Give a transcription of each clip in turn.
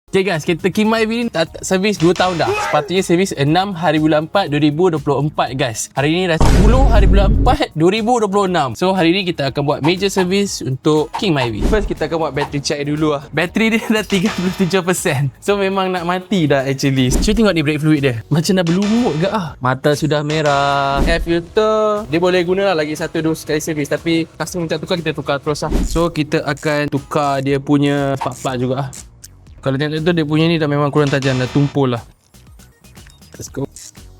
Okay guys, kita King Myvi ni servis 2 tahun dah. Sepatutnya servis 6 hari bulan 4 2024 guys. Hari ni dah 10 hari bulan 4 2026. So hari ni kita akan buat major service untuk King Myvi. First kita akan buat battery check dulu lah. Battery dia dah 37%. So memang nak mati dah actually. Cuba tengok ni brake fluid dia. Macam dah berlumut ke ah. Mata sudah merah. Air filter dia boleh guna lah lagi 1-2 kali servis. Tapi customer minta tukar, kita tukar terus lah. So kita akan tukar dia punya part-part juga lah. Kalau tengok tu dia punya ni dah memang kurang tajam, dah tumpul lah. Let's go.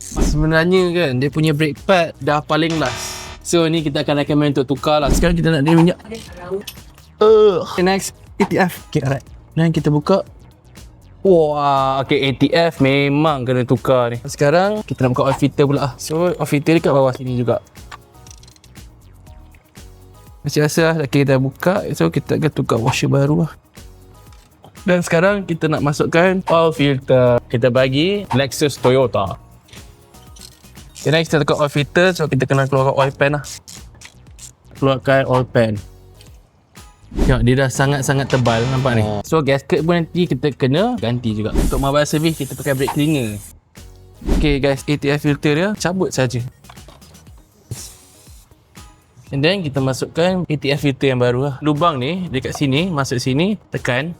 Sebenarnya kan dia punya brake pad dah paling last. So ni kita akan recommend untuk tukar lah. Sekarang kita nak dia minyak. Okay, next ATF. Okay, alright. Dan kita buka. Wah, okay, ATF memang kena tukar ni. Sekarang kita nak buka oil filter pula. So oil filter dekat bawah sini juga. Macam biasa lah, okay, kita buka. So kita akan tukar washer baru lah. Dan sekarang kita nak masukkan oil filter. Kita bagi Lexus Toyota. Okay, next kita tukar oil filter. So kita kena keluarkan oil pan lah. Keluarkan oil pan. Tengok dia dah sangat-sangat tebal, nampak ni. So gasket pun nanti kita kena ganti juga. Untuk mobile service kita pakai brake cleaner. Okay guys, ATF filter dia cabut saja. And then kita masukkan ATF filter yang baru lah. Lubang ni dekat sini, masuk sini, tekan.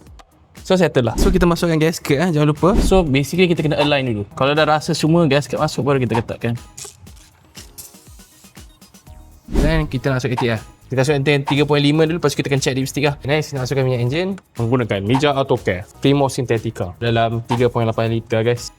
So settle lah. So kita masukkan gasket jangan lupa. So basically kita kena align dulu. Kalau dah rasa semua gasket masuk baru kita ketatkan. Dan kita nak masuk ATF. Kita masuk NTN 3.5 dulu, lepas kita akan check dipstick lah. Next kita masukkan minyak enjin menggunakan Mija Autocare Primo Synthetica dalam 3.8 liter guys.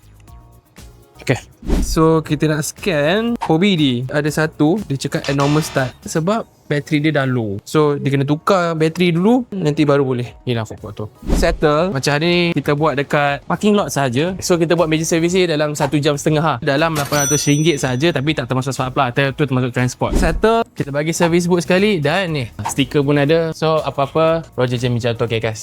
Okay, so kita nak scan OBD. Ada satu dia cakap abnormal start sebab bateri dia dah low. So dia kena tukar bateri dulu, nanti baru boleh hilang fog tu. Settle. Macam hari ni kita buat dekat parking lot saja. So kita buat major service ni dalam 1.5 jam lah. Dalam RM800 saja, tapi tak termasuk swap lah. Tu termasuk transport. Settle. Kita bagi service book sekali dan ni stiker pun ada. So apa-apa Roger Jemmy Jato, okay guys.